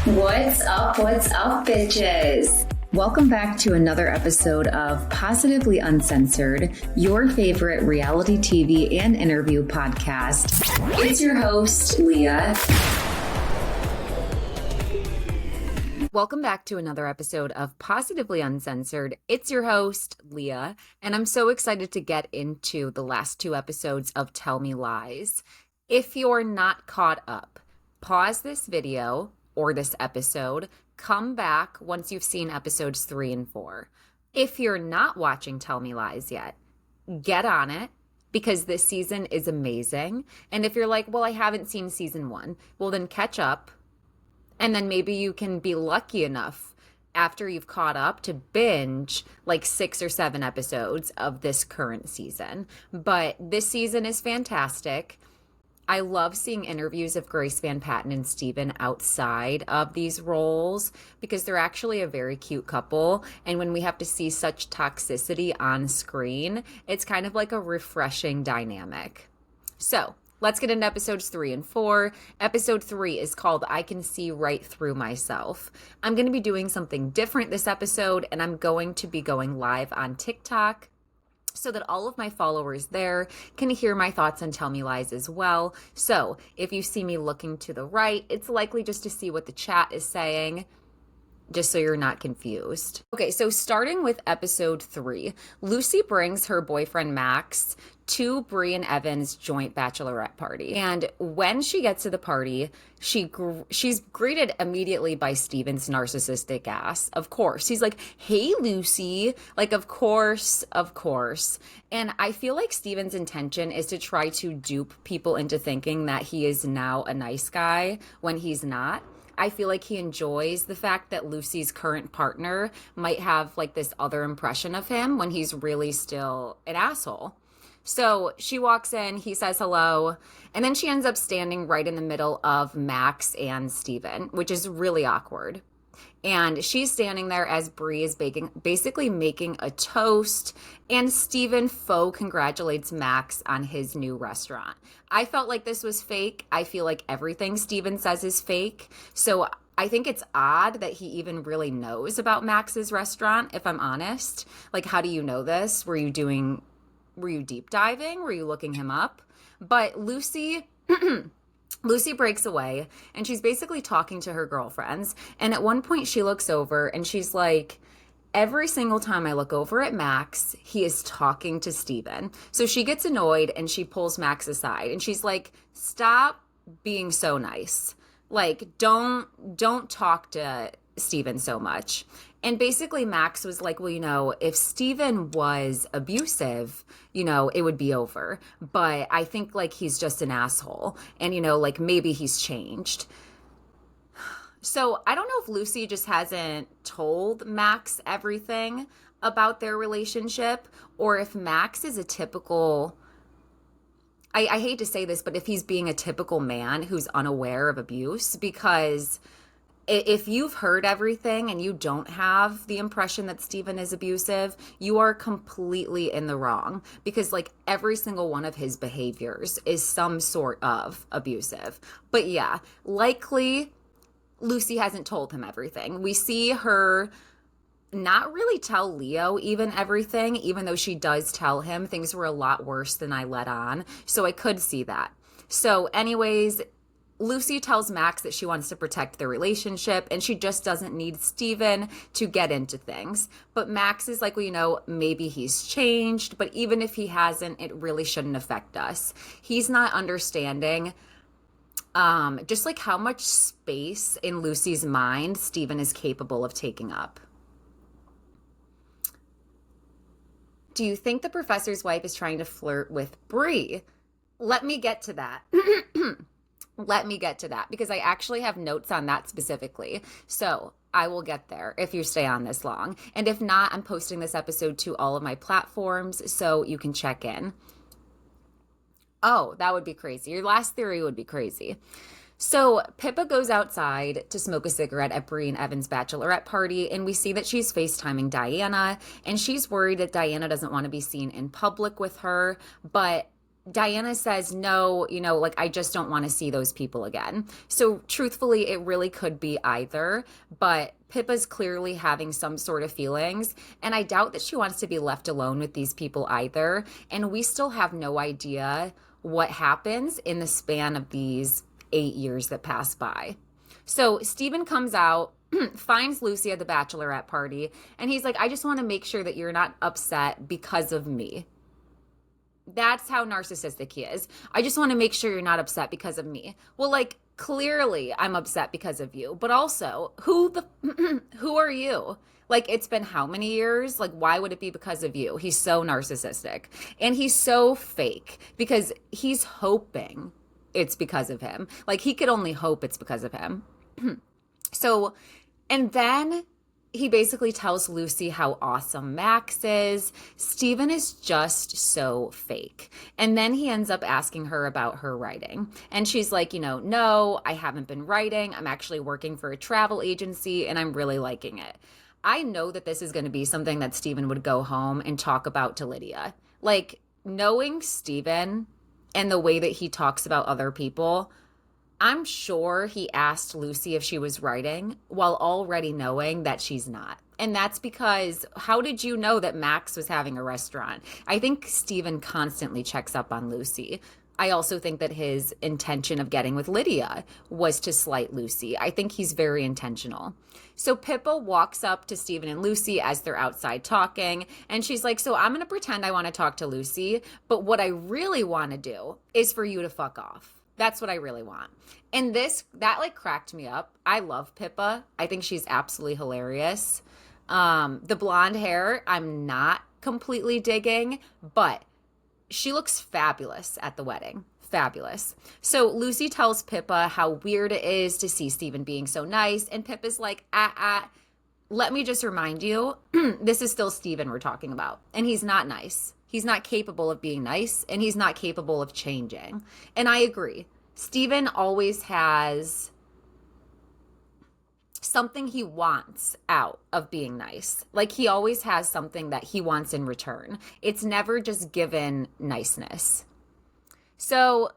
What's up, bitches? Welcome back to another episode of Positively Uncensored, your favorite reality TV and interview podcast. It's your host, Leah. Welcome back to another episode of Positively Uncensored. It's your host, Leah, and I'm so excited to get into the last two episodes of Tell Me Lies. If you're not caught up, pause this video or this episode, come back once you've seen episodes 3 and 4. If you're not watching Tell Me Lies yet, get on it because this season is amazing. And if you're like, well, I haven't seen season 1, well, then catch up. And then maybe you can be lucky enough after you've caught up to binge like 6 or 7 episodes of this current season. But this season is fantastic. I love seeing interviews of Grace Van Patten and Steven outside of these roles because they're actually a very cute couple. And when we have to see such toxicity on screen, it's kind of like a refreshing dynamic. So let's get into episodes 3 and 4. Episode 3 is called I Can See Right Through Myself. I'm going to be doing something different this episode, and I'm going to be going live on TikTok so that all of my followers there can hear my thoughts on Tell Me Lies as well. So if you see me looking to the right, it's likely just to see what the chat is saying, just so you're not confused. Okay, so starting with episode 3, Lucy brings her boyfriend Max to Bree and Evan's joint bachelorette party. And when she gets to the party, she's greeted immediately by Steven's narcissistic ass. Of course. He's like, hey, Lucy. Like, of course. And I feel like Steven's intention is to try to dupe people into thinking that he is now a nice guy when he's not. I feel like he enjoys the fact that Lucy's current partner might have like this other impression of him when he's really still an asshole. So she walks in, he says hello, and then she ends up standing right in the middle of Max and Steven, which is really awkward. And she's standing there as Bree is basically making a toast, and Steven faux congratulates Max on his new restaurant. I felt like this was fake. I feel like everything Steven says is fake. So I think it's odd that he even really knows about Max's restaurant, if I'm honest. Like, how do you know this? Were you deep diving? Were you looking him up? But Lucy breaks away and she's basically talking to her girlfriends. And at one point she looks over and she's like, every single time I look over at Max, he is talking to Steven. So she gets annoyed and she pulls Max aside and she's like, stop being so nice. Like, don't talk to Steven so much. And basically Max was like, well, if Steven was abusive, it would be over. But I think like he's just an asshole and, like maybe he's changed. So I don't know if Lucy just hasn't told Max everything about their relationship or if Max is a typical, I hate to say this, but if he's being a typical man who's unaware of abuse, because if you've heard everything and you don't have the impression that Steven is abusive, you are completely in the wrong because like every single one of his behaviors is some sort of abusive. But yeah, likely Lucy hasn't told him everything. We see her not really tell Leo even everything, even though she does tell him things were a lot worse than I let on. So I could see that. So anyways, Lucy tells Max that she wants to protect their relationship and she just doesn't need Steven to get into things. But Max is like, maybe he's changed, but even if he hasn't, it really shouldn't affect us. He's not understanding just like how much space in Lucy's mind Steven is capable of taking up. Do you think the professor's wife is trying to flirt with Bree? Let me get to that. Let me get to that because I actually have notes on that specifically. So I will get there if you stay on this long. And if not, I'm posting this episode to all of my platforms so you can check in. Oh, that would be crazy. Your last theory would be crazy. So Pippa goes outside to smoke a cigarette at Bree and Evan's bachelorette party, and we see that she's FaceTiming Diana, and she's worried that Diana doesn't want to be seen in public with her, but Diana says, no, like, I just don't want to see those people again. So truthfully, it really could be either, but Pippa's clearly having some sort of feelings, and I doubt that she wants to be left alone with these people either. And we still have no idea what happens in the span of these 8 years that pass by. So Stephen comes out, finds Lucy at the bachelorette party, and he's like, I just want to make sure that you're not upset because of me. That's how narcissistic he is. I just want to make sure you're not upset because of me. Well, like, clearly I'm upset because of you, but also, who are you? Like, it's been how many years? Like, why would it be because of you? He's so narcissistic, and he's so fake because he's hoping it's because of him. Like, he could only hope it's because of him. So, and then he basically tells Lucy how awesome Max is. Steven is just so fake. And then he ends up asking her about her writing. And she's like, no, I haven't been writing. I'm actually working for a travel agency and I'm really liking it. I know that this is going to be something that Steven would go home and talk about to Lydia. Like, knowing Steven and the way that he talks about other people, I'm sure he asked Lucy if she was writing while already knowing that she's not. And that's because how did you know that Max was having a restaurant? I think Steven constantly checks up on Lucy. I also think that his intention of getting with Lydia was to slight Lucy. I think he's very intentional. So Pippa walks up to Steven and Lucy as they're outside talking, and she's like, so I'm going to pretend I want to talk to Lucy, but what I really want to do is for you to fuck off. That's what I really want. And that like cracked me up. I love Pippa. I think she's absolutely hilarious. The blonde hair, I'm not completely digging, but she looks fabulous at the wedding. Fabulous. So Lucy tells Pippa how weird it is to see Steven being so nice. And Pippa's like, let me just remind you, this is still Steven we're talking about. And he's not nice. He's not capable of being nice, and he's not capable of changing. And I agree. Steven always has something he wants out of being nice. Like, he always has something that he wants in return. It's never just given niceness. So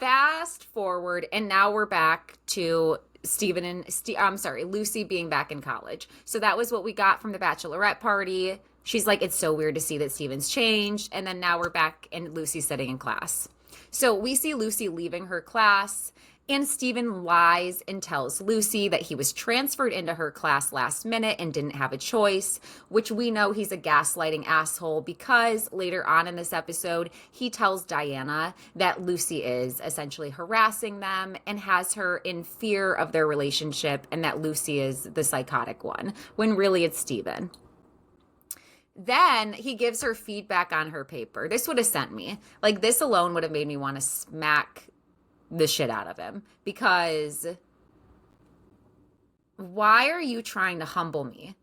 fast forward, and now we're back to Lucy being back in college. So that was what we got from the bachelorette party. She's like, it's so weird to see that Steven's changed. And then now we're back and Lucy's sitting in class. So we see Lucy leaving her class, and Steven lies and tells Lucy that he was transferred into her class last minute and didn't have a choice, which we know he's a gaslighting asshole because later on in this episode, he tells Diana that Lucy is essentially harassing them and has her in fear of their relationship and that Lucy is the psychotic one, when really it's Steven. Then he gives her feedback on her paper. This would have sent me. Like, this alone would have made me want to smack the shit out of him. Because why are you trying to humble me?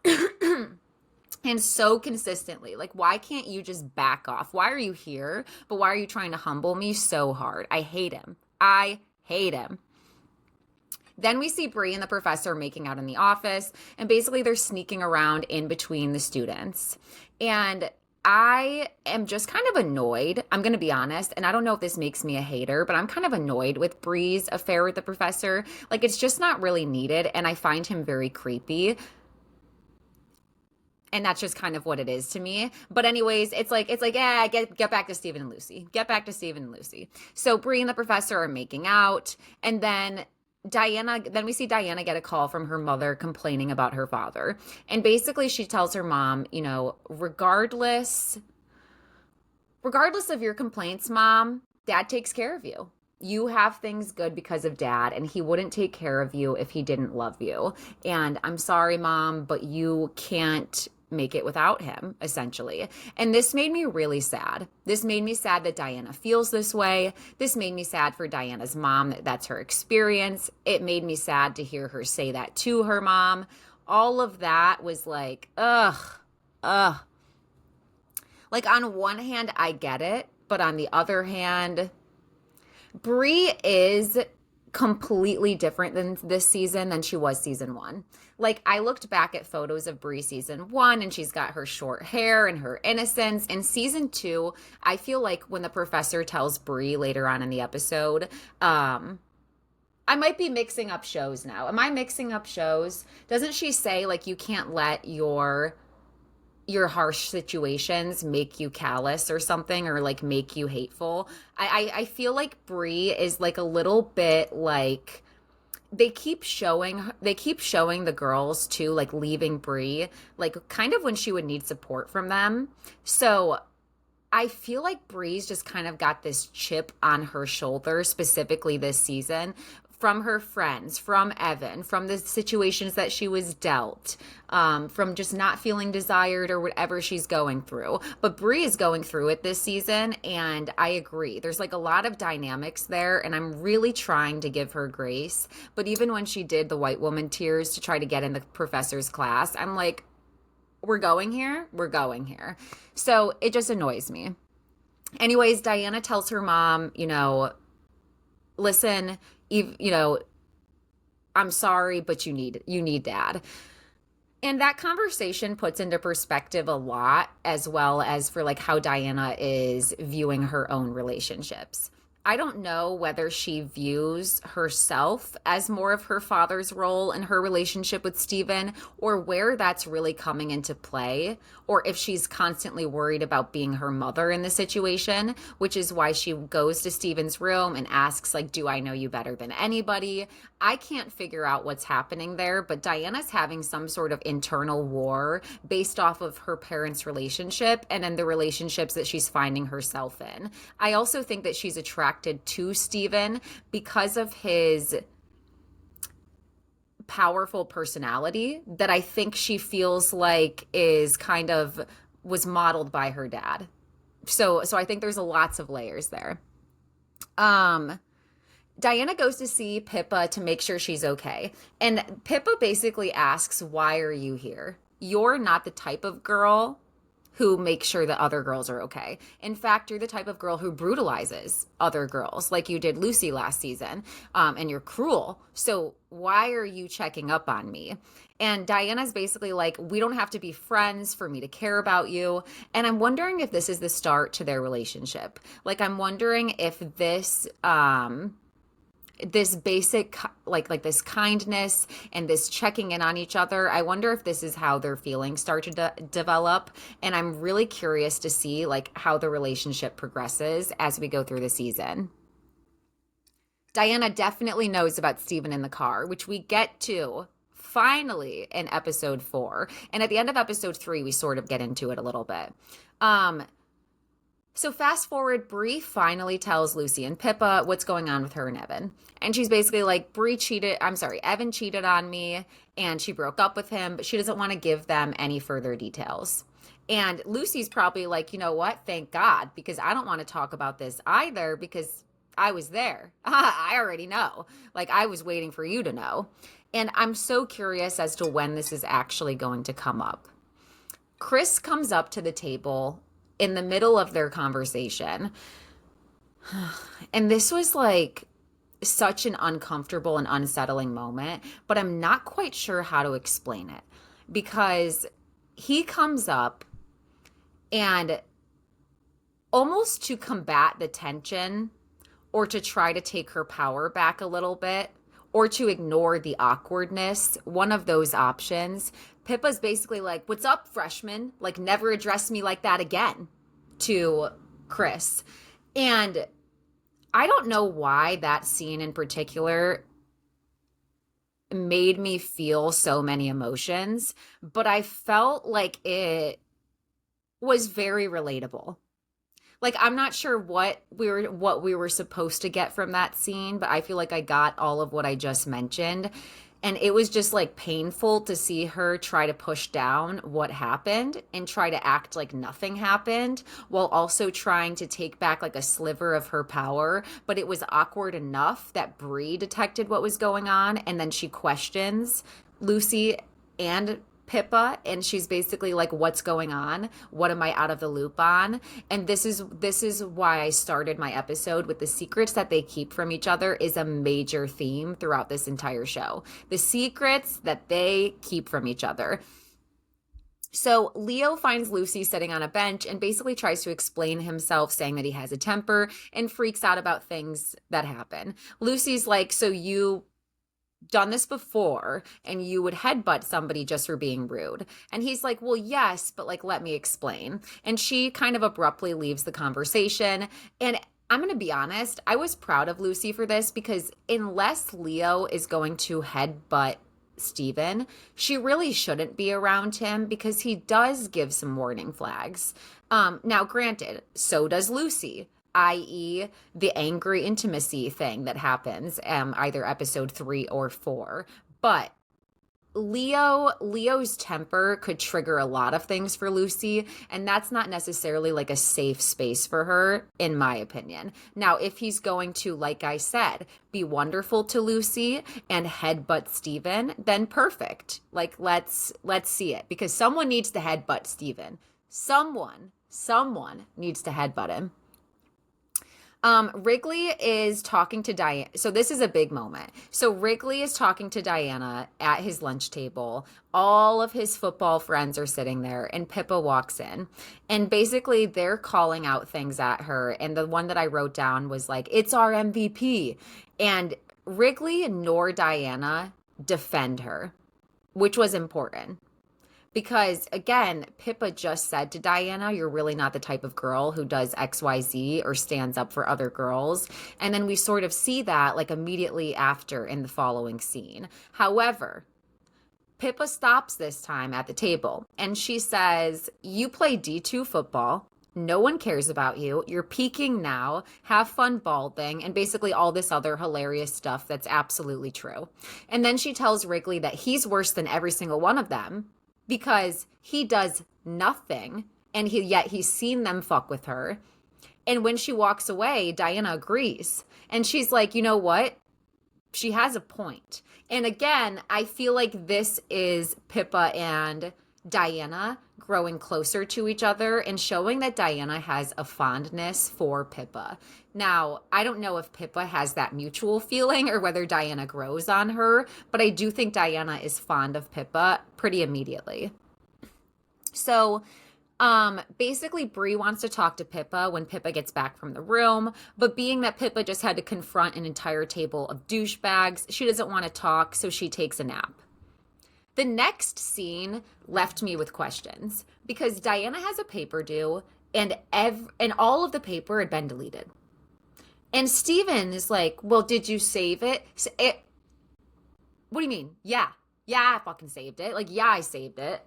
And so consistently. Like, why can't you just back off? Why are you here? But why are you trying to humble me so hard? I hate him. I hate him. Then we see Bree and the professor making out in the office, and basically they're sneaking around in between the students. And I am just kind of annoyed, I'm going to be honest, and I don't know if this makes me a hater, but I'm kind of annoyed with Bree's affair with the professor. Like, it's just not really needed, and I find him very creepy. And that's just kind of what it is to me. But anyways, it's like, yeah, get back to Steven and Lucy. Get back to Steven and Lucy. So Bree and the professor are making out, and then we see Diana get a call from her mother complaining about her father. And basically she tells her mom, regardless of your complaints, Mom, Dad takes care of you. You have things good because of Dad, and he wouldn't take care of you if he didn't love you. And I'm sorry, Mom, but you can't make it without him, essentially. And this made me really sad. This made me sad that Diana feels this way. This made me sad for Diana's mom, that that's her experience. It made me sad to hear her say that to her mom. All of that was like, ugh. Like, on one hand, I get it, but on the other hand, Bree is completely different than this season than she was season one. Like, I looked back at photos of Brie season one, and she's got her short hair and her innocence. In season two, I feel like when the professor tells Brie later on in the episode, I might be mixing up shows now. Am I mixing up shows? Doesn't she say, like, you can't let your harsh situations make you callous or something, or like make you hateful? I feel like Brie is like a little bit like, they keep showing the girls too, like leaving Brie like kind of when she would need support from them. So I feel like Bree's just kind of got this chip on her shoulder, specifically this season, from her friends, from Evan, from the situations that she was dealt, from just not feeling desired or whatever she's going through. But Bree is going through it this season, and I agree. There's like a lot of dynamics there, and I'm really trying to give her grace. But even when she did the white woman tears to try to get in the professor's class, I'm like, we're going here, we're going here. So it just annoys me. Anyways, Diana tells her mom, listen, you know, I'm sorry, but you need dad. And that conversation puts into perspective a lot, as well as for like how Diana is viewing her own relationships. I don't know whether she views herself as more of her father's role in her relationship with Steven, or where that's really coming into play, or if she's constantly worried about being her mother in the situation, which is why she goes to Steven's room and asks, like, do I know you better than anybody? I can't figure out what's happening there, but Diana's having some sort of internal war based off of her parents' relationship and then the relationships that she's finding herself in. I also think that she's attracted to Steven because of his powerful personality that I think she feels like is kind of was modeled by her dad. So I think there's lots of layers there. Um Diana goes to see Pippa to make sure she's okay. And Pippa basically asks, why are you here? You're not the type of girl who makes sure that other girls are okay. In fact, you're the type of girl who brutalizes other girls, like you did Lucy last season, and you're cruel. So why are you checking up on me? And Diana's basically like, we don't have to be friends for me to care about you. And I'm wondering if this is the start to their relationship. Like, I'm wondering if this basic like this kindness and this checking in on each other, I wonder if this is how their feelings start to develop. And I'm really curious to see like how the relationship progresses as we go through the season. Diana definitely knows about Steven in the car, which we get to finally in episode 4, and at the end of episode 3 we sort of get into it a little bit. So fast forward, Bree finally tells Lucy and Pippa what's going on with her and Evan. And she's basically like, Evan cheated on me and she broke up with him, but she doesn't want to give them any further details. And Lucy's probably like, you know what? Thank God, because I don't want to talk about this either, because I was there. I already know. Like, I was waiting for you to know. And I'm so curious as to when this is actually going to come up. Chris comes up to the table in the middle of their conversation. And this was like such an uncomfortable and unsettling moment, but I'm not quite sure how to explain it, because he comes up and almost to combat the tension, or to try to take her power back a little bit, or to ignore the awkwardness, one of those options, Pippa's basically like, what's up, freshman? Like, never address me like that again, to Chris. And I don't know why that scene in particular made me feel so many emotions, but I felt like it was very relatable. Like, I'm not sure what we were supposed to get from that scene, but I feel like I got all of what I just mentioned. And it was just like painful to see her try to push down what happened and try to act like nothing happened, while also trying to take back like a sliver of her power. But it was awkward enough that Bree detected what was going on, and then she questions Lucy and Pippa, and she's basically like, what's going on? What am I out of the loop on? And this is why I started my episode with the secrets that they keep from each other is a major theme throughout this entire show. The secrets that they keep from each other. So Leo finds Lucy sitting on a bench and basically tries to explain himself, saying that he has a temper and freaks out about things that happen. Lucy's like, so you done this before and you would headbutt somebody just for being rude. And he's like, well, yes, but like, let me explain. And she kind of abruptly leaves the conversation. And I'm going to be honest, I was proud of Lucy for this because unless Leo is going to headbutt Steven, she really shouldn't be around him because he does give some warning flags. Now, granted, so does Lucy, i.e., the angry intimacy thing that happens either episode 3 or 4. But Leo's temper could trigger a lot of things for Lucy, and that's not necessarily like a safe space for her, in my opinion. Now, if he's going to, like I said, be wonderful to Lucy and headbutt Steven, then perfect. Like, let's see it, because someone needs to headbutt Steven. Someone needs to headbutt him. Wrigley is talking to Diana. So this is a big moment. So Wrigley is talking to Diana at his lunch table. All of his football friends are sitting there and Pippa walks in. And basically they're calling out things at her. And the one that I wrote down was like, it's our MVP. And Wrigley nor Diana defend her, which was important. Because, again, Pippa just said to Diana, you're really not the type of girl who does XYZ or stands up for other girls. And then we sort of see that like immediately after in the following scene. However, Pippa stops this time at the table and she says, you play D2 football. No one cares about you. You're peaking now. Have fun balding. And basically all this other hilarious stuff that's absolutely true. And then she tells Wrigley that he's worse than every single one of them, because he does nothing and yet he's seen them fuck with her. And when she walks away, Diana agrees. And she's like, you know what? She has a point. And again, I feel like this is Pippa and Diana growing closer to each other and showing that Diana has a fondness for Pippa. Now, I don't know if Pippa has that mutual feeling or whether Diana grows on her, but I do think Diana is fond of Pippa pretty immediately. So, basically Bree wants to talk to Pippa when Pippa gets back from the room, but being that Pippa just had to confront an entire table of douchebags, she doesn't want to talk, so she takes a nap. The next scene left me with questions because Diana has a paper due and all of the paper had been deleted. And Steven is like, well, did you save it? What do you mean? Yeah, I fucking saved it. Like, yeah, I saved it.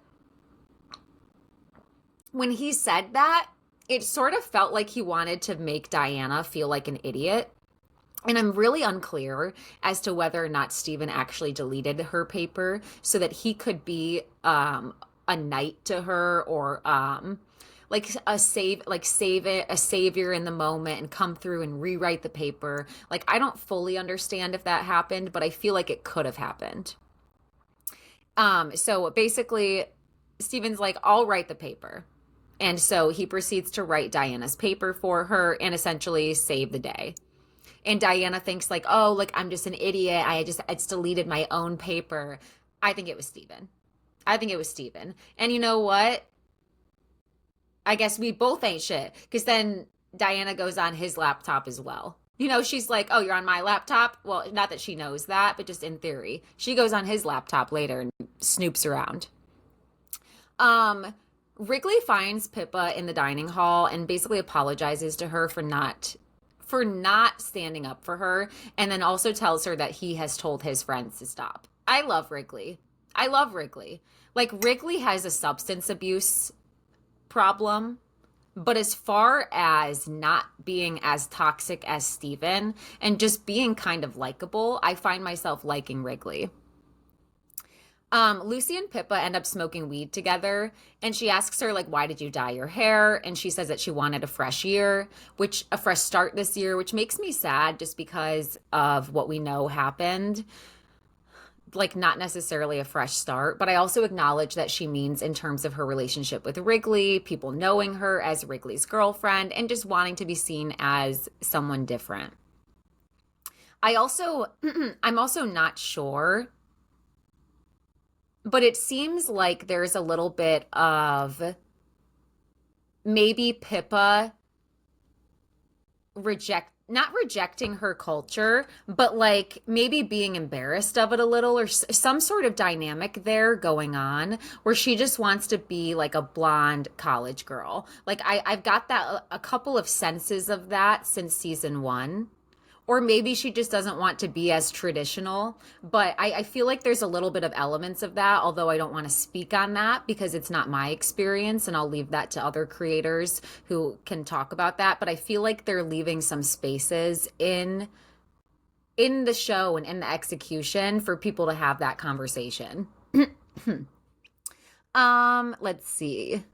When he said that, it sort of felt like he wanted to make Diana feel like an idiot. And I'm really unclear as to whether or not Steven actually deleted her paper so that he could be a knight to her or like a savior in the moment and come through and rewrite the paper. Like, I don't fully understand if that happened, but I feel like it could have happened. So basically, Steven's like, I'll write the paper. And so he proceeds to write Diana's paper for her and essentially save the day. And Diana thinks like, oh, like I'm just an idiot. It's deleted my own paper. I think it was Steven. And you know what? I guess we both ain't shit. Because then Diana goes on his laptop as well. You know, she's like, oh, you're on my laptop? Well, not that she knows that, but just in theory. She goes on his laptop later and snoops around. Wrigley finds Pippa in the dining hall and basically apologizes to her for not standing up for her, and then also tells her that he has told his friends to stop. I love Wrigley. Like, Wrigley has a substance abuse problem, but as far as not being as toxic as Steven and just being kind of likable, I find myself liking Wrigley. Lucy and Pippa end up smoking weed together, and she asks her, like, why did you dye your hair? And she says that she wanted a fresh start this year, which makes me sad just because of what we know happened. like not necessarily a fresh start, but I also acknowledge that she means in terms of her relationship with Wrigley, people knowing her as Wrigley's girlfriend, and just wanting to be seen as someone different. I also, I'm also not sure, but it seems like there's a little bit of maybe Pippa not rejecting her culture, but like maybe being embarrassed of it a little, or some sort of dynamic there going on where she just wants to be like a blonde college girl. Like I've got that a couple of senses of that since season one. Or maybe she just doesn't want to be as traditional. But I feel like there's a little bit of elements of that, although I don't want to speak on that because it's not my experience, and I'll leave that to other creators who can talk about that. But I feel like they're leaving some spaces in the show and in the execution for people to have that conversation. Let's see.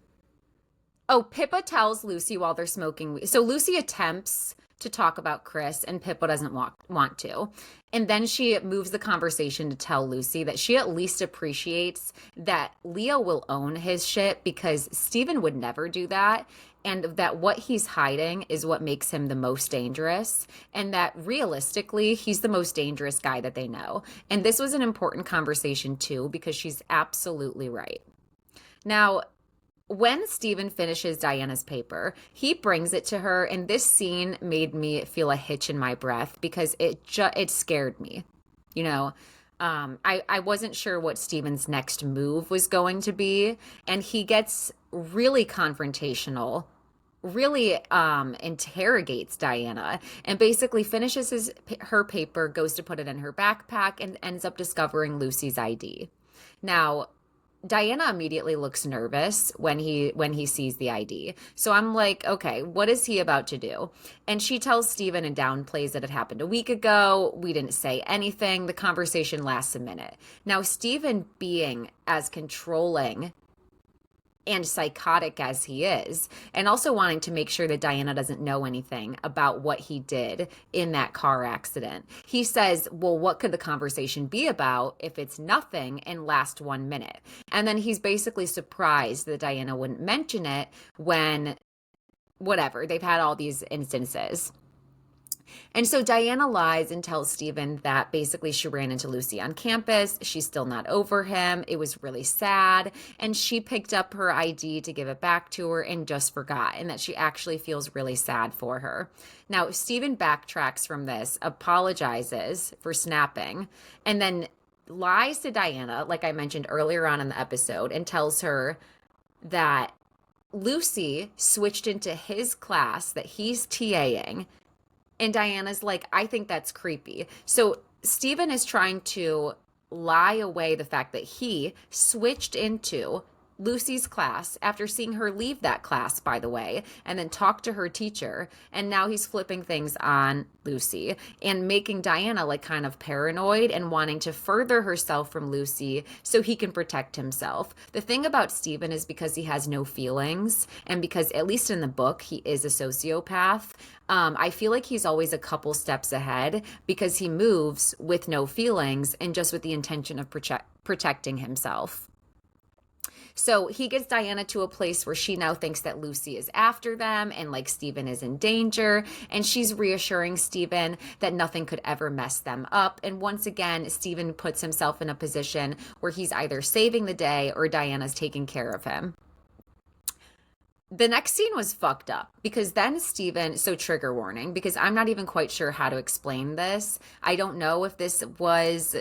Oh, Pippa tells Lucy while they're smoking weed. So Lucy attempts to talk about Chris, and Pippa doesn't want to. And then she moves the conversation to tell Lucy that she at least appreciates that Leo will own his shit because Steven would never do that. And that what he's hiding is what makes him the most dangerous. And that realistically, he's the most dangerous guy that they know. And this was an important conversation too, because she's absolutely right. Now, when Steven finishes Diana's paper, he brings it to her, and this scene made me feel a hitch in my breath because it scared me. You know, I wasn't sure what Steven's next move was going to be, and he gets really confrontational, really interrogates Diana, and basically finishes her paper, goes to put it in her backpack, and ends up discovering Lucy's ID. Now, Diana immediately looks nervous when he sees the ID. So I'm like, okay, what is he about to do? And she tells Steven and downplays that it happened a week ago. We didn't say anything. The conversation lasts a minute. Now, Steven, being as controlling and psychotic as he is, and also wanting to make sure that Diana doesn't know anything about what he did in that car accident. He says, well, what could the conversation be about if it's nothing and last 1 minute? And then he's basically surprised that Diana wouldn't mention it when, whatever, they've had all these instances. And so Diana lies and tells Steven that basically she ran into Lucy on campus. She's still not over him. It was really sad. And she picked up her ID to give it back to her and just forgot, and that she actually feels really sad for her. Now, Steven backtracks from this, apologizes for snapping, and then lies to Diana, like I mentioned earlier on in the episode, and tells her that Lucy switched into his class that he's TAing. And Diana's like, I think that's creepy. So Steven is trying to lie away the fact that he switched into Lucy's class after seeing her leave that class, by the way, and then talk to her teacher. And now he's flipping things on Lucy and making Diana like kind of paranoid and wanting to further herself from Lucy so he can protect himself. The thing about Steven is because he has no feelings, and because at least in the book he is a sociopath, I feel like he's always a couple steps ahead because he moves with no feelings and just with the intention of protecting himself. So he gets Diana to a place where she now thinks that Lucy is after them and like Steven is in danger. And she's reassuring Steven that nothing could ever mess them up. And once again, Steven puts himself in a position where he's either saving the day or Diana's taking care of him. The next scene was fucked up because then Steven, so trigger warning, because I'm not even quite sure how to explain this. I don't know if this was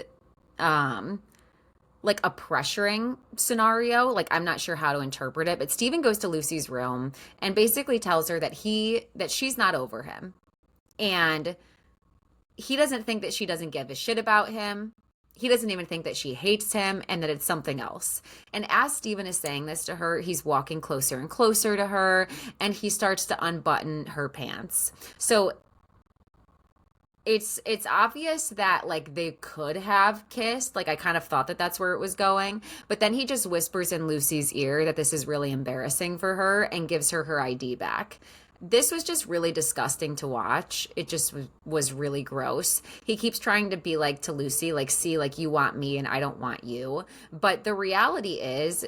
like a pressuring scenario. Like, I'm not sure how to interpret it, but Steven goes to Lucy's room and basically tells her that she's not over him. And he doesn't think that she doesn't give a shit about him. He doesn't even think that she hates him and that it's something else. And as Steven is saying this to her, he's walking closer and closer to her, and he starts to unbutton her pants. So it's obvious that like they could have kissed. Like I kind of thought that that's where it was going, but then he just whispers in Lucy's ear that this is really embarrassing for her and gives her her ID back. this was just really disgusting to watch. It just was really gross. He keeps trying to be like to Lucy, like, see, like, you want me and I don't want you. But the reality is,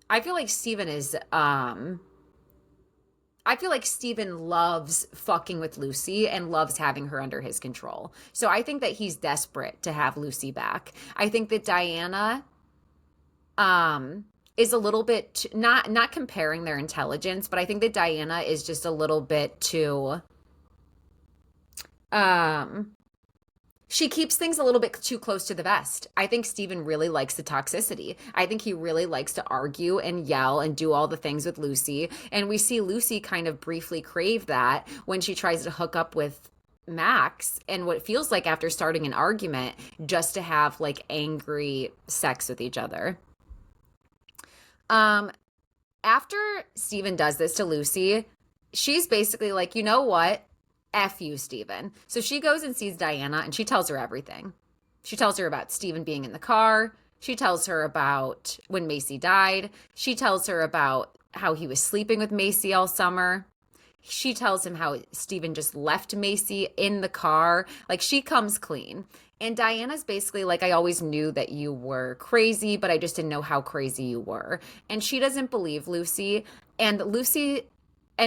I feel like Steven is, I feel like Steven loves fucking with Lucy and loves having her under his control. So I think that he's desperate to have Lucy back. I think that Diana, is a little bit not comparing their intelligence, but I think that Diana is just a little bit too um she keeps things a little bit too close to the vest. I think Steven really likes the toxicity. I think he really likes to argue and yell and do all the things with Lucy. And we see Lucy kind of briefly crave that when she tries to hook up with Max, and what it feels like after starting an argument, just to have like angry sex with each other. Um, After Steven does this to Lucy, she's basically like, you know what? F you, Steven. So she goes and sees Diana and she tells her everything. She tells her about Steven being in the car. She tells her about when Macy died. She tells her about how he was sleeping with Macy all summer. She tells him how Steven just left Macy in the car. Like, she comes clean. And Diana's basically like, I always knew that you were crazy, but I just didn't know how crazy you were. And she doesn't believe Lucy. And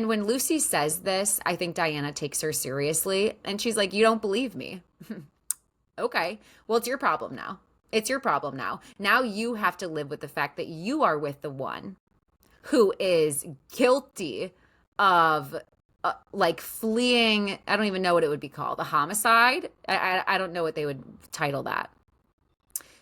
when Lucy says this, I think Diana takes her seriously. And she's like, you don't believe me. Okay. Well, it's your problem now. It's your problem now. Now you have to live with the fact that you are with the one who is guilty of like fleeing. I don't even know what it would be called. A homicide. I don't know what they would title that.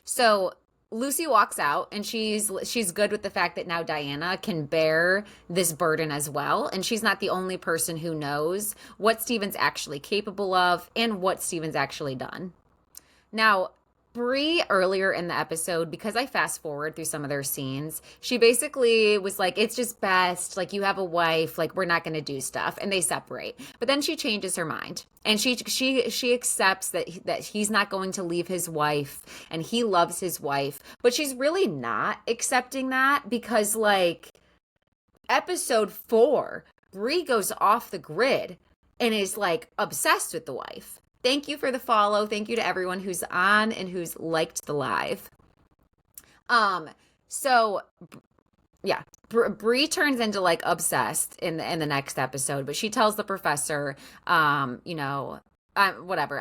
So Lucy walks out and she's good with the fact that now Diana can bear this burden as well. And she's not the only person who knows what Steven's actually capable of and what Steven's actually done. Now, Bree earlier in the episode, because I fast forward through some of their scenes, she basically was like, it's just best, like, you have a wife, like, we're not going to do stuff, and they separate. But then she changes her mind, and she accepts that he's not going to leave his wife, and he loves his wife, but she's really not accepting that because, like, episode 4, Bree goes off the grid and is, like, obsessed with the wife. Thank you for the follow. Thank you to everyone who's on and who's liked the live. So yeah, Bree turns into like obsessed in the next episode, but she tells the professor, whatever.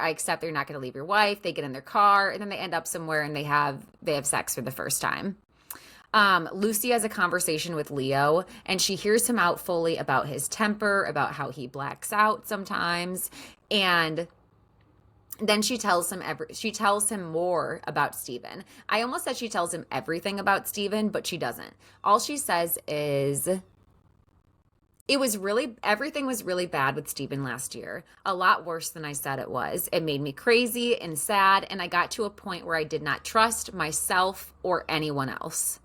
I accept they're not going to leave your wife. They get in their car and then they end up somewhere and they have sex for the first time. Lucy has a conversation with Leo and she hears him out fully about his temper, about how he blacks out sometimes, and then she tells him more about Steven. I almost said she tells him everything about Steven, but she doesn't. All she says is everything was really bad with Steven last year. A lot worse than I said it was. It made me crazy and sad, and I got to a point where I did not trust myself or anyone else.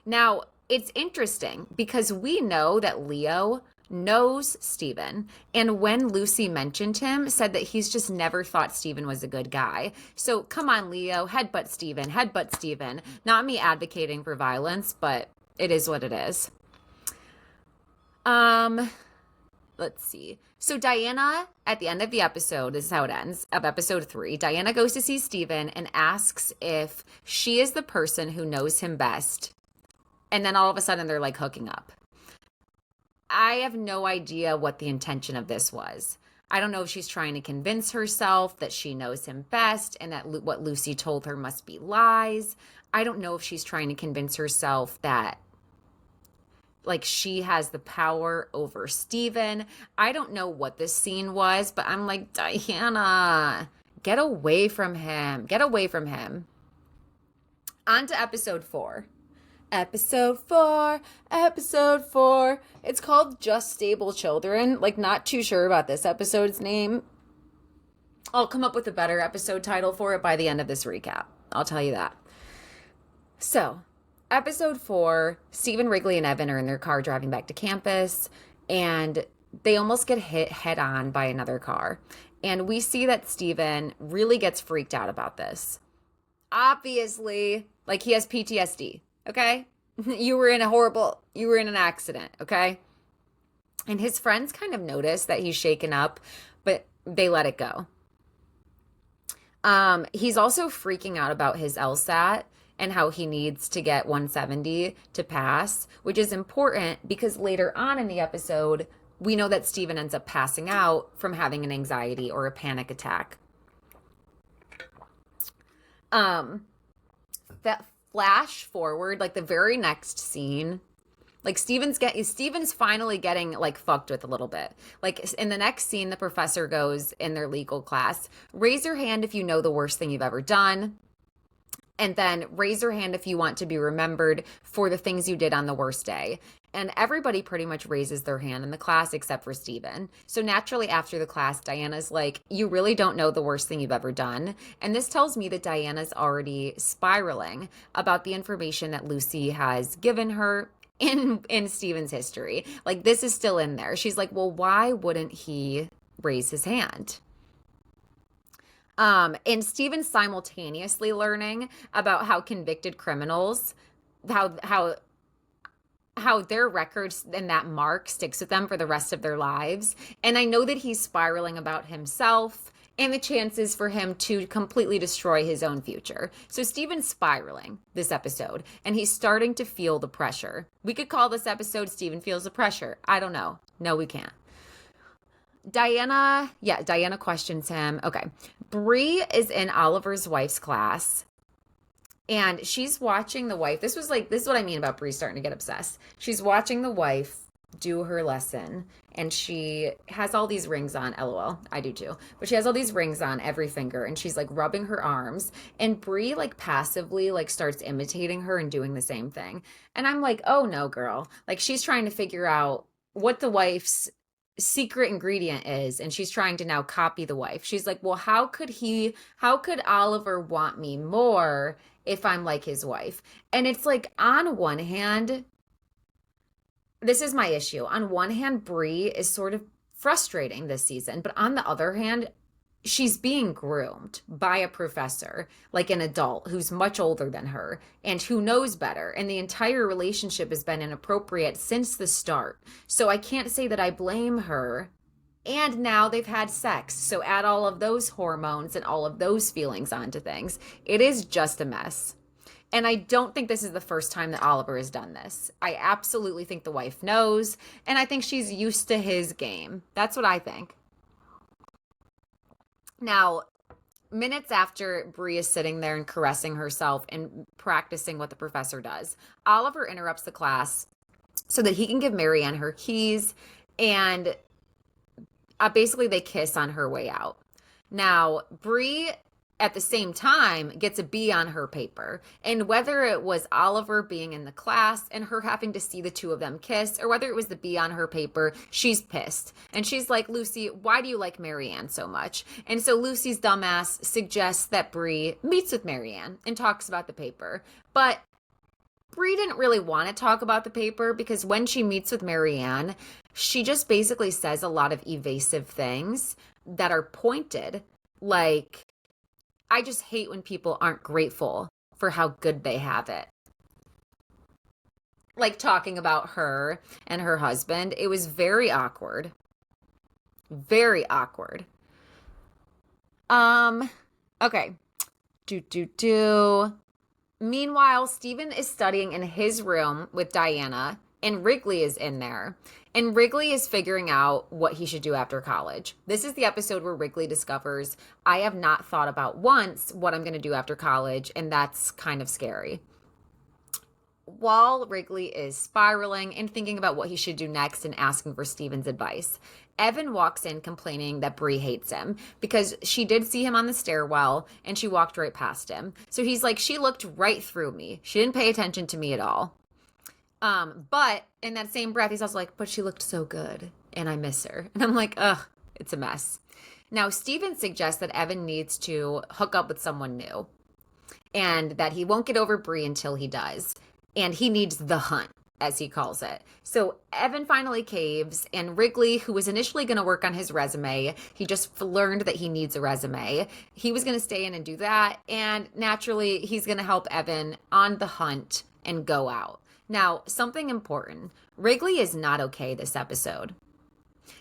Now, it's interesting because we know that Leo knows Steven, and when Lucy mentioned him, said that he's just never thought Steven was a good guy. So come on, Leo, headbutt Steven. Not me advocating for violence, but it is what it is. Let's see. So Diana, at the end of the episode, this is how it ends, of episode 3, Diana goes to see Steven and asks if she is the person who knows him best. And then all of a sudden they're like hooking up. I have no idea what the intention of this was. I don't know if she's trying to convince herself that she knows him best and that what Lucy told her must be lies. I don't know if she's trying to convince herself that, like, she has the power over Steven. I don't know what this scene was, but I'm like, Diana, get away from him. Get away from him. On to episode 4. Episode 4. It's called Just Stable Children. Like, not too sure about this episode's name. I'll come up with a better episode title for it by the end of this recap. I'll tell you that. So, episode 4, Stephen, Wrigley, and Evan are in their car driving back to campus, and they almost get hit head on by another car. And we see that Stephen really gets freaked out about this. Obviously, like, he has PTSD. Okay? You were in an accident, okay? And his friends kind of notice that he's shaken up, but they let it go. He's also freaking out about his LSAT and how he needs to get 170 to pass, which is important because later on in the episode, we know that Steven ends up passing out from having an anxiety or a panic attack. That flash forward, like the very next scene, like Steven's finally getting like fucked with a little bit. Like in the next scene, the professor goes in their legal class, raise your hand if you know the worst thing you've ever done. And then raise your hand if you want to be remembered for the things you did on the worst day. And everybody pretty much raises their hand in the class except for Steven. So naturally after the class, Diana's like, you really don't know the worst thing you've ever done. And this tells me that Diana's already spiraling about the information that Lucy has given her in Steven's history. Like this is still in there. She's like, well, why wouldn't he raise his hand? And Steven's simultaneously learning about how convicted criminals, how their records and that mark sticks with them for the rest of their lives. And I know that he's spiraling about himself and the chances for him to completely destroy his own future. So Steven's spiraling this episode, and he's starting to feel the pressure. We could call this episode Steven Feels the Pressure. I don't know. No, we can't. Diana questions him. Okay. Bree is in Oliver's wife's class and she's watching the wife. This is what I mean about Bree starting to get obsessed. She's watching the wife do her lesson and she has all these rings on. LOL. I do too. But she has all these rings on every finger and she's like rubbing her arms and Bree like passively like starts imitating her and doing the same thing. And I'm like, oh no, girl. Like she's trying to figure out what the wife's secret ingredient is and she's trying to now copy the wife. She's like, well, how could Oliver want me more if I'm like his wife? And it's like, on one hand, this is my issue. On one hand, Bree is sort of frustrating this season, but on the other hand, she's being groomed by a professor, like an adult who's much older than her and who knows better. And the entire relationship has been inappropriate since the start. So I can't say that I blame her. And now they've had sex. So add all of those hormones and all of those feelings onto things. It is just a mess. And I don't think this is the first time that Oliver has done this. I absolutely think the wife knows. And I think she's used to his game. That's what I think. Now, minutes after Bree is sitting there and caressing herself and practicing what the professor does, Oliver interrupts the class so that he can give Marianne her keys, and basically they kiss on her way out. Now, Bree at the same time gets a B on her paper. And whether it was Oliver being in the class and her having to see the two of them kiss, or whether it was the B on her paper, she's pissed. And she's like, Lucy, why do you like Marianne so much? And so Lucy's dumbass suggests that Bree meets with Marianne and talks about the paper. But Bree didn't really want to talk about the paper because when she meets with Marianne, she just basically says a lot of evasive things that are pointed, like, I just hate when people aren't grateful for how good they have it. Like talking about her and her husband. It was very awkward. Very awkward. Okay. Meanwhile, Steven is studying in his room with Diana, and Wrigley is in there. And Wrigley is figuring out what he should do after college. This is the episode where Wrigley discovers, I have not thought about once what I'm going to do after college, and that's kind of scary. While Wrigley is spiraling and thinking about what he should do next and asking for Steven's advice, Evan walks in complaining that Bree hates him because she did see him on the stairwell and she walked right past him. So he's like, she looked right through me. She didn't pay attention to me at all. But in that same breath, he's also like, but she looked so good and I miss her. And I'm like, ugh, it's a mess. Now, Steven suggests that Evan needs to hook up with someone new and that he won't get over Bree until he does. And he needs the hunt, as he calls it. So Evan finally caves, and Wrigley, who was initially going to work on his resume, he just learned that he needs a resume. He was going to stay in and do that. And naturally, he's going to help Evan on the hunt and go out. Now, something important. Wrigley is not okay this episode.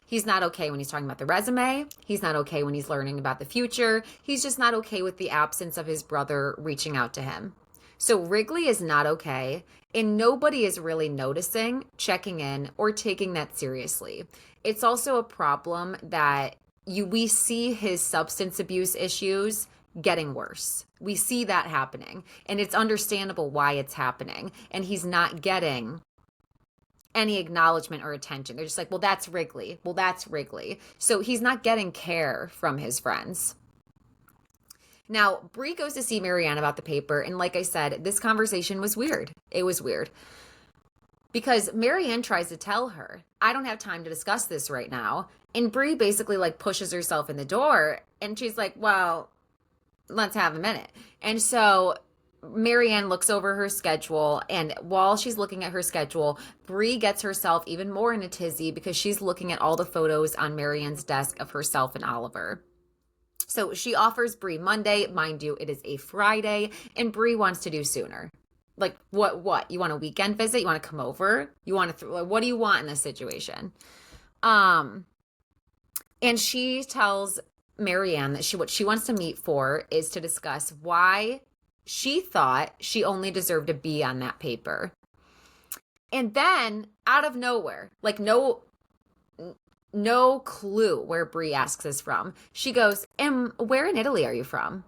He's not okay when he's talking about the resume. He's not okay when he's learning about the future. He's just not okay with the absence of his brother reaching out to him. So Wrigley is not okay, and nobody is really noticing, checking in, or taking that seriously. It's also a problem that we see his substance abuse issues getting worse. We see that happening, and it's understandable why it's happening, and he's not getting any acknowledgement or attention. They're just like, well, that's Wrigley. Well, that's Wrigley. So he's not getting care from his friends. Now, Bree goes to see Marianne about the paper, and like I said, this conversation was weird. It was weird. Because Marianne tries to tell her, I don't have time to discuss this right now. And Bree basically like pushes herself in the door, and she's like, well, let's have a minute. And so Marianne looks over her schedule, and while she's looking at her schedule, Bree gets herself even more in a tizzy because she's looking at all the photos on Marianne's desk of herself and Oliver. So she offers Bree Monday. Mind you, it is a Friday, and Bree wants to do sooner. Like, what? You want a weekend visit? You want to come over? You want to, what do you want in this situation? And she tells Marianne that what she wants to meet for is to discuss why she thought she only deserved a B on that paper. And then, out of nowhere, like no clue where Bree asks this from, she goes, where in Italy are you from?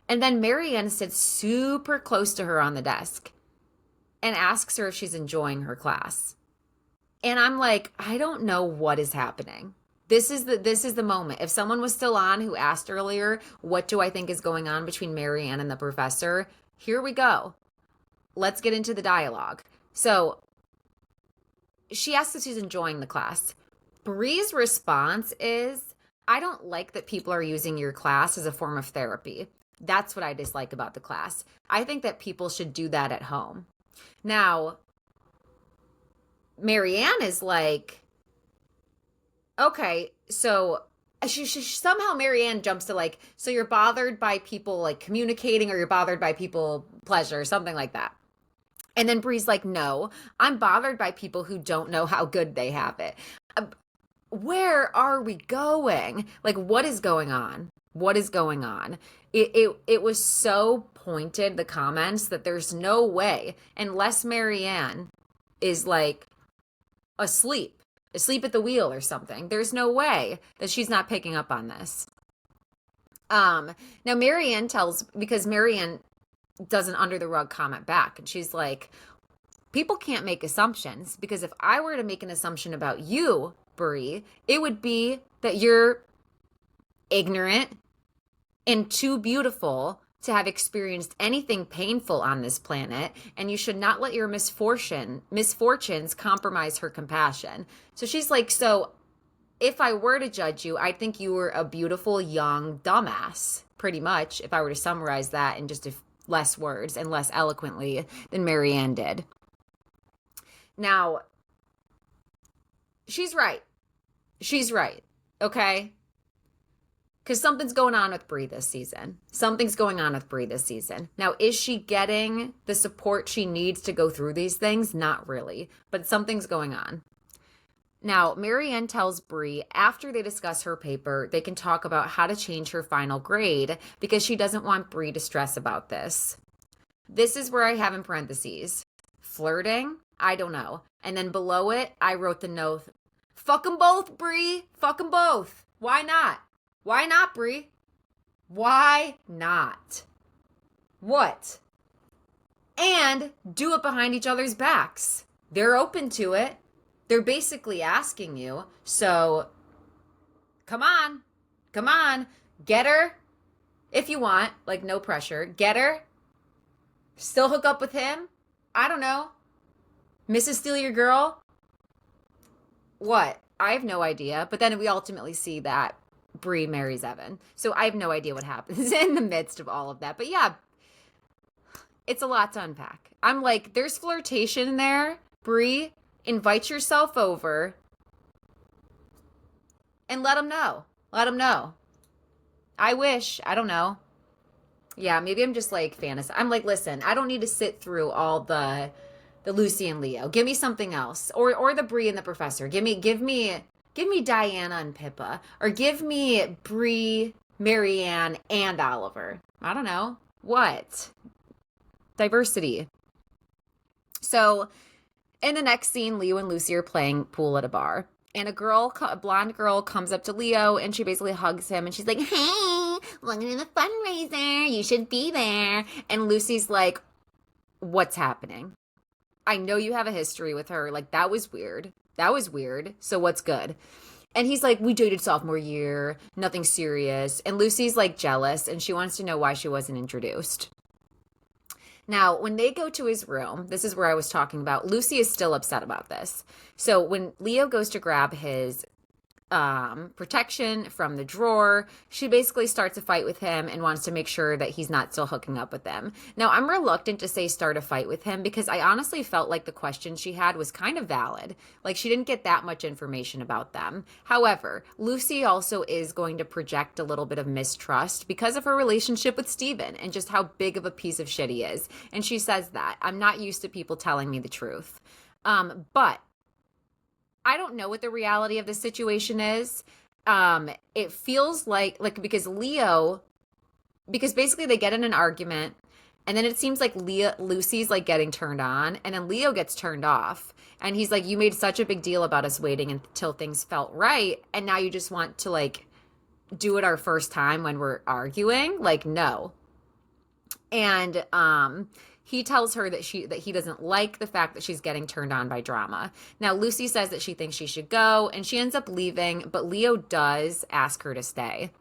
And then Marianne sits super close to her on the desk and asks her if she's enjoying her class. And I'm like, I don't know what is happening. This is the moment. If someone was still on who asked earlier, what do I think is going on between Marianne and the professor? Here we go. Let's get into the dialogue. So she asks if she's enjoying the class. Bree's response is, I don't like that people are using your class as a form of therapy. That's what I dislike about the class. I think that people should do that at home. Now, Marianne is like, okay, so she somehow Marianne jumps to like, so you're bothered by people like communicating, or you're bothered by people pleasure, something like that. And then Bree's like, no, I'm bothered by people who don't know how good they have it. Where are we going? Like, what is going on? What is going on? It was so pointed, the comments, that there's no way, unless Marianne is like asleep at the wheel or something, there's no way that she's not picking up on this. Now Marianne because Marianne does an under the rug comment back, and she's like, people can't make assumptions, because if I were to make an assumption about you, Bree, it would be that you're ignorant and too beautiful to have experienced anything painful on this planet, and you should not let your misfortunes compromise her compassion. So she's like, so if I were to judge you, I'd think you were a beautiful young dumbass, pretty much, if I were to summarize that in just less words and less eloquently than Marianne did. Now, she's right. She's right, okay? Because something's going on with Bree this season. Something's going on with Bree this season. Now, is she getting the support she needs to go through these things? Not really, but something's going on. Now, Marianne tells Bree after they discuss her paper, they can talk about how to change her final grade, because she doesn't want Bree to stress about this. This is where I have in parentheses, flirting? I don't know. And then below it, I wrote the note, fuck them both, Bree. Fuck them both. Why not? Why not, Bree? Why not? What? And do it behind each other's backs. They're open to it. They're basically asking you. So, come on. Come on. Get her if you want. Like, no pressure. Get her. Still hook up with him. I don't know. Mrs. Steal Your Girl. What? I have no idea. But then we ultimately see that Bree marries Evan. So I have no idea what happens in the midst of all of that. But yeah, it's a lot to unpack. I'm like, there's flirtation there. Bree, invite yourself over and let them know. Let them know. I wish. I don't know. Yeah, maybe I'm just like fantasy. I'm like, listen, I don't need to sit through all the Lucy and Leo. Give me something else. Or the Bree and the professor. Give me Give me Diana and Pippa, or give me Bree, Marianne, and Oliver. I don't know. What? Diversity. So in the next scene, Leo and Lucy are playing pool at a bar. And a blonde girl, comes up to Leo and she basically hugs him and she's like, "Hey, welcome to the fundraiser. You should be there." And Lucy's like, "What's happening? I know you have a history with her. Like, that was weird. That was weird. So what's good?" And he's like, "We dated sophomore year, nothing serious." And Lucy's like jealous and she wants to know why she wasn't introduced. Now, when they go to his room, this is where I was talking about. Lucy is still upset about this. So when Leo goes to grab his protection from the drawer, she basically starts a fight with him and wants to make sure that he's not still hooking up with them. Now, I'm reluctant to say start a fight with him because I honestly felt like the question she had was kind of valid. Like, she didn't get that much information about them. However, Lucy also is going to project a little bit of mistrust because of her relationship with Steven and just how big of a piece of shit he is. And she says that I'm not used to people telling me the truth. But I don't know what the reality of the situation is. It feels like because basically they get in an argument, and then it seems like Lucy's like getting turned on, and then Leo gets turned off, and he's like, "You made such a big deal about us waiting until things felt right, and now you just want to like do it our first time when we're arguing? Like, no." And he tells her that he doesn't like the fact that she's getting turned on by drama. Now Lucy says that she thinks she should go and she ends up leaving, but Leo does ask her to stay.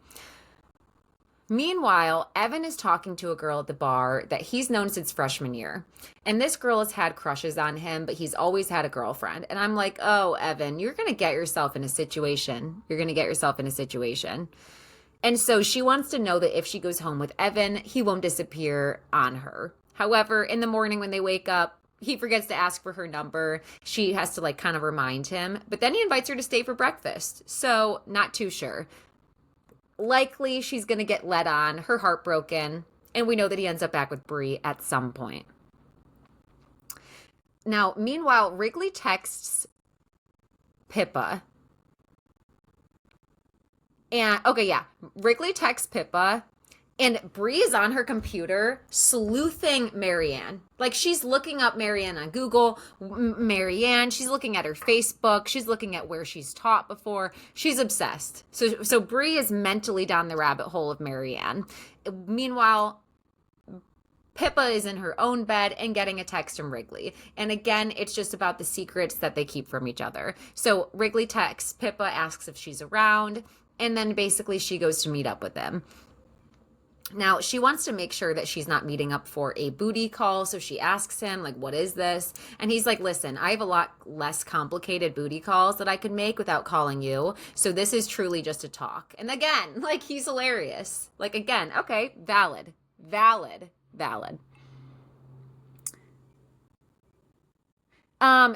Meanwhile, Evan is talking to a girl at the bar that he's known since freshman year. And this girl has had crushes on him, but he's always had a girlfriend. And I'm like, "Oh, Evan, you're going to get yourself in a situation. You're going to get yourself in a situation." And so she wants to know that if she goes home with Evan, he won't disappear on her. However, in the morning when they wake up, he forgets to ask for her number. She has to like kind of remind him, but then he invites her to stay for breakfast. So, not too sure. Likely she's going to get led on, her heart broken, and we know that he ends up back with Bree at some point. Now, meanwhile, Wrigley texts Pippa. And okay, yeah. Wrigley texts Pippa, and Bree is on her computer sleuthing Marianne. Like, she's looking up Marianne on Google. Marianne, she's looking at her Facebook. She's looking at where she's taught before. She's obsessed. So Bree is mentally down the rabbit hole of Marianne. Meanwhile, Pippa is in her own bed and getting a text from Wrigley. And again, it's just about the secrets that they keep from each other. So Wrigley texts Pippa, asks if she's around, and then basically she goes to meet up with them. Now, she wants to make sure that she's not meeting up for a booty call, so she asks him, like, "What is this?" And he's like, "Listen, I have a lot less complicated booty calls that I could make without calling you, so this is truly just a talk." And again, like, he's hilarious. Like, again, okay, valid.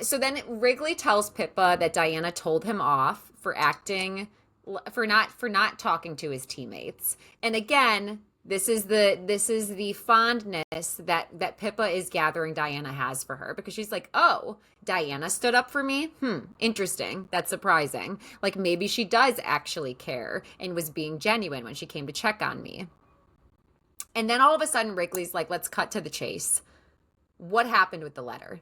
So then Wrigley tells Pippa that Diana told him off for not talking to his teammates. And again, this is the fondness that Pippa is gathering Diana has for her, because she's like, "Oh, Diana stood up for me? Interesting. That's surprising. Like, maybe she does actually care and was being genuine when she came to check on me." And then all of a sudden Wrigley's like, "Let's cut to the chase. What happened with the letter?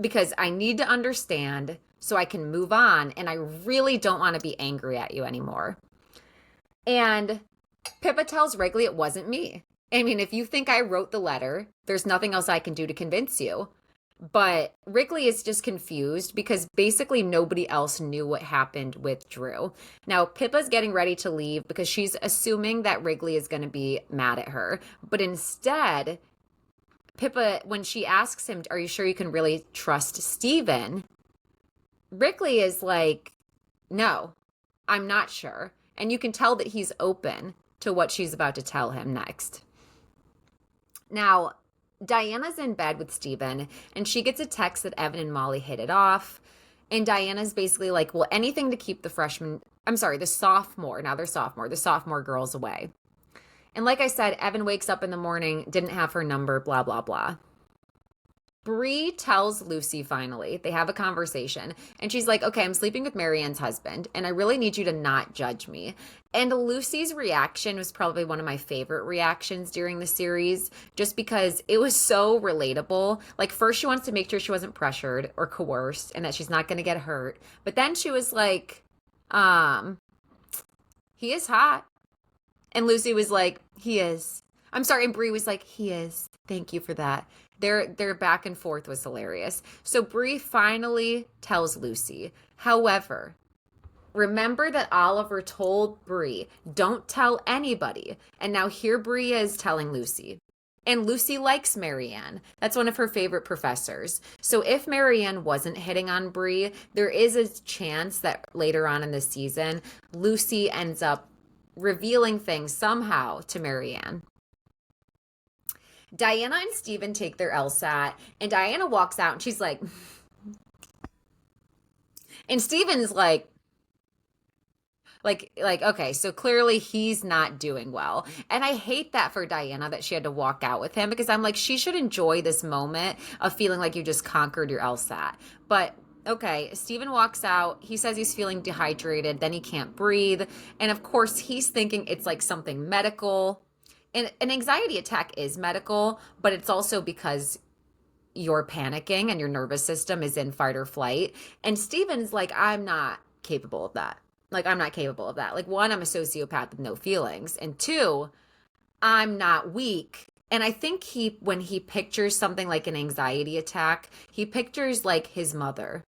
Because I need to understand so I can move on, and I really don't want to be angry at you anymore." And Pippa tells Wrigley it wasn't me. I mean, if you think I wrote the letter, there's nothing else I can do to convince you. But Wrigley is just confused because basically nobody else knew what happened with Drew. Now, Pippa's getting ready to leave because she's assuming that Wrigley is going to be mad at her. But instead, Pippa, when she asks him, "Are you sure you can really trust Steven?" Wrigley is like, "No, I'm not sure." And you can tell that he's open to what she's about to tell him next. Now, Diana's in bed with Steven, and she gets a text that Evan and Molly hit it off. And Diana's basically like, "Well, anything to keep the sophomore girls away." And like I said, Evan wakes up in the morning, didn't have her number, blah, blah, blah. Bree tells Lucy finally, they have a conversation, and she's like, okay, I'm sleeping with Marianne's husband, and I really need you to not judge me. And Lucy's reaction was probably one of my favorite reactions during the series, just because it was so relatable. Like, first, she wants to make sure she wasn't pressured or coerced and that she's not going to get hurt. But then she was like, um, he is hot. And Lucy was like, he is. I'm sorry, and Bree was like, he is. Thank you for that. Their back and forth was hilarious. So Bree finally tells Lucy. However, remember that Oliver told Bree, don't tell anybody. And now here Bree is telling Lucy. And Lucy likes Marianne. That's one of her favorite professors. So if Marianne wasn't hitting on Bree, there is a chance that later on in the season, Lucy ends up revealing things somehow to Marianne. Diana and Steven take their LSAT, and Diana walks out and she's like, and Steven's like, okay, so clearly he's not doing well. And I hate that for Diana that she had to walk out with him, because I'm like, she should enjoy this moment of feeling like you just conquered your LSAT. But okay, Steven walks out. He says he's feeling dehydrated, then he can't breathe. And of course, he's thinking it's like something medical. And an anxiety attack is medical, but it's also because you're panicking and your nervous system is in fight or flight. And Steven's like, I'm not capable of that. Like, I'm not capable of that. Like, one, I'm a sociopath with no feelings. And two, I'm not weak. And I think when he pictures something like an anxiety attack, he pictures like his mother.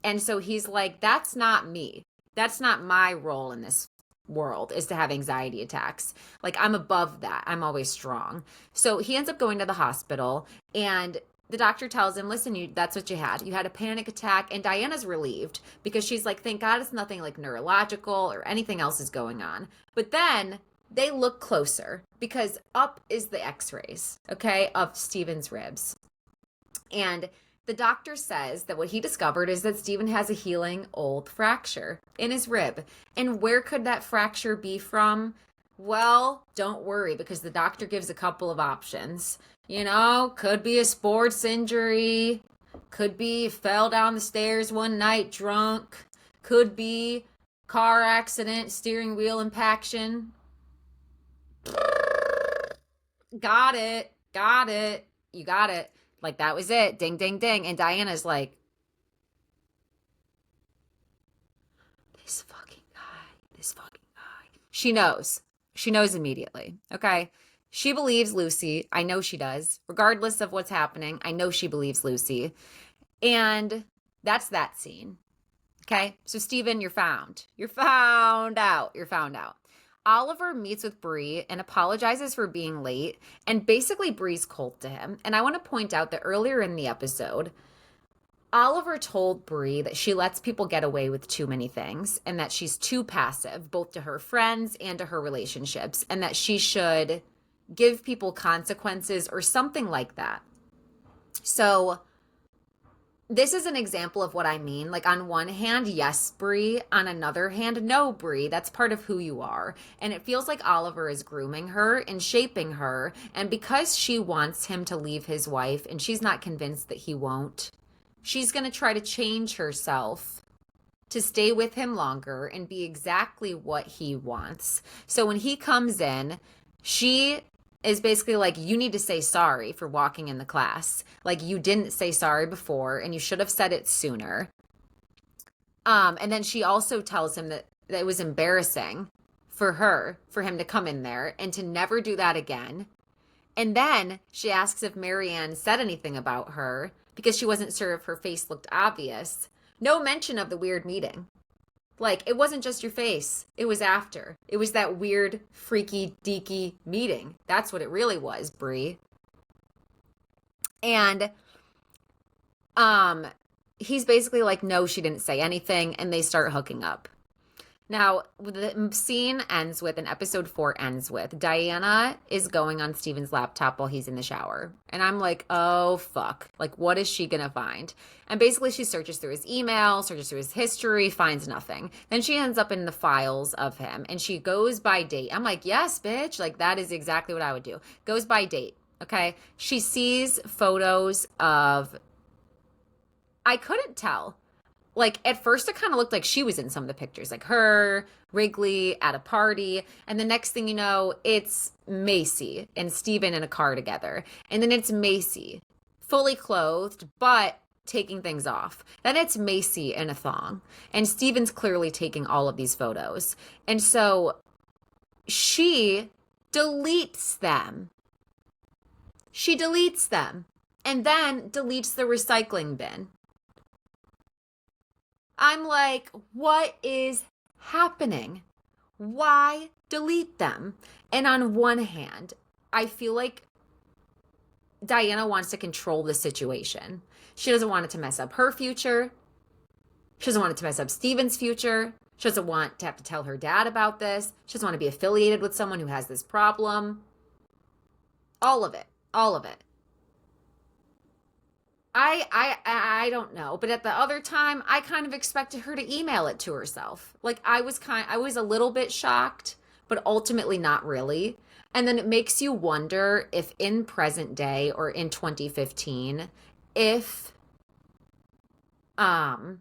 And so he's like, that's not me. That's not my role in this world, is to have anxiety attacks. Like, I'm above that. I'm always strong. So he ends up going to the hospital, and the doctor tells him, listen, that's what you had. You had a panic attack. And Diana's relieved because she's like, thank God it's nothing like neurological or anything else is going on. But then they look closer because up is the x-rays, okay, of Steven's ribs. And the doctor says that what he discovered is that Steven has a healing old fracture in his rib. And where could that fracture be from? Well, don't worry, because the doctor gives a couple of options. You know, could be a sports injury, could be fell down the stairs one night drunk, could be car accident, steering wheel impaction. Got it. Got it. You got it. Like, that was it. Ding, ding, ding. And Diana's like, this fucking guy. She knows. She knows immediately. Okay. She believes Lucy. I know she does. Regardless of what's happening, I know she believes Lucy. And that's that scene. Okay. So, Steven, you're found. You're found out. You're found out. Oliver meets with Bree and apologizes for being late, and basically Bree's cold to him. And I want to point out that earlier in the episode, Oliver told Bree that she lets people get away with too many things and that she's too passive, both to her friends and to her relationships, and that she should give people consequences or something like that. So this is an example of what I mean. Like, on one hand, yes, Bree. On another hand, no, Bree. That's part of who you are. And it feels like Oliver is grooming her and shaping her. And because she wants him to leave his wife and she's not convinced that he won't, she's going to try to change herself to stay with him longer and be exactly what he wants. So when he comes in, she is basically like, you need to say sorry for walking in the class. Like, you didn't say sorry before and you should have said it sooner. And then she also tells him that it was embarrassing for him to come in there and to never do that again. And then she asks if Marianne said anything about her because she wasn't sure if her face looked obvious. No mention of the weird meeting. Like, it wasn't just your face. It was after. It was that weird, freaky, deaky meeting. That's what it really was, Bree. And he's basically like, no, she didn't say anything, and they start hooking up. Now, the scene ends with, and episode 4 ends with, Diana is going on Steven's laptop while he's in the shower. And I'm like, oh, fuck. Like, what is she going to find? And basically, she searches through his email, searches through his history, finds nothing. Then she ends up in the files of him, and she goes by date. I'm like, yes, bitch. Like, that is exactly what I would do. Goes by date. Okay. She sees photos of, I couldn't tell. Like at first it kind of looked like she was in some of the pictures, like her, Wrigley at a party, and the next thing you know, it's Macy and Steven in a car together. And then it's Macy fully clothed but taking things off. Then it's Macy in a thong. And Steven's clearly taking all of these photos. And so she deletes them. She deletes them and then deletes the recycling bin. I'm like, what is happening? Why delete them? And on one hand, I feel like Diana wants to control the situation. She doesn't want it to mess up her future. She doesn't want it to mess up Steven's future. She doesn't want to have to tell her dad about this. She doesn't want to be affiliated with someone who has this problem. All of it. All of it. I don't know, but at the other time, I kind of expected her to email it to herself. Like I was a little bit shocked, but ultimately not really. And then it makes you wonder if in present day or in 2015, if um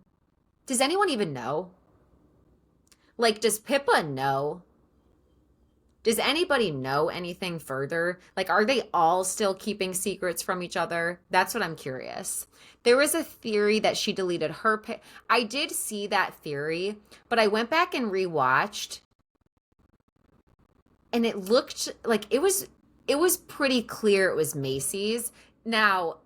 does anyone even know? Like does Pippa know? Does anybody know anything further? Like, are they all still keeping secrets from each other? That's what I'm curious. There was a theory that she deleted her. I did see that theory, but I went back and rewatched, and it looked like it was pretty clear it was Macy's. Now,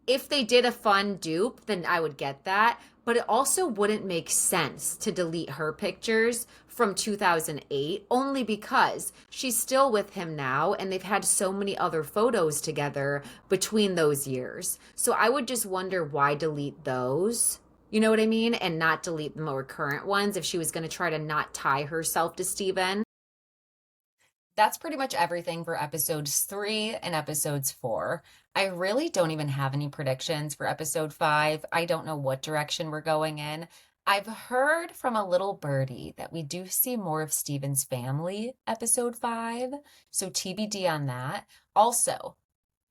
if they did a fun dupe, then I would get that, but it also wouldn't make sense to delete her pictures from 2008 only because she's still with him now and they've had so many other photos together between those years. So I would just wonder why delete those. You know what I mean? And not delete the more current ones if she was going to try to not tie herself to Steven. That's pretty much everything for episodes 3 and episodes 4. I really don't even have any predictions for episode 5. I don't know what direction we're going in. I've heard from a little birdie that we do see more of Steven's family episode 5, so TBD on that. Also,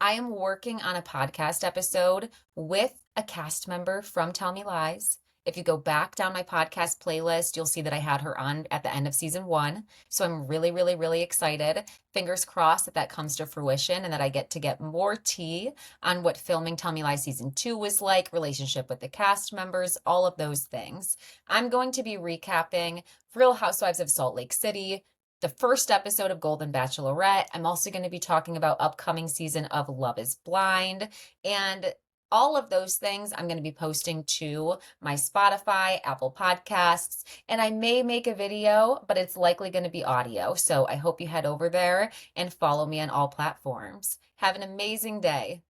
I am working on a podcast episode with a cast member from Tell Me Lies. If you go back down my podcast playlist, you'll see that I had her on at the end of season 1. So I'm really, really, really excited. Fingers crossed that that comes to fruition and that I get to get more tea on what filming Tell Me Lies season 2 was like, relationship with the cast members, all of those things. I'm going to be recapping Real Housewives of Salt Lake City, the first episode of Golden Bachelorette. I'm also going to be talking about upcoming season of Love is Blind, and all of those things I'm going to be posting to my Spotify, Apple Podcasts, and I may make a video, but it's likely going to be audio. So I hope you head over there and follow me on all platforms. Have an amazing day.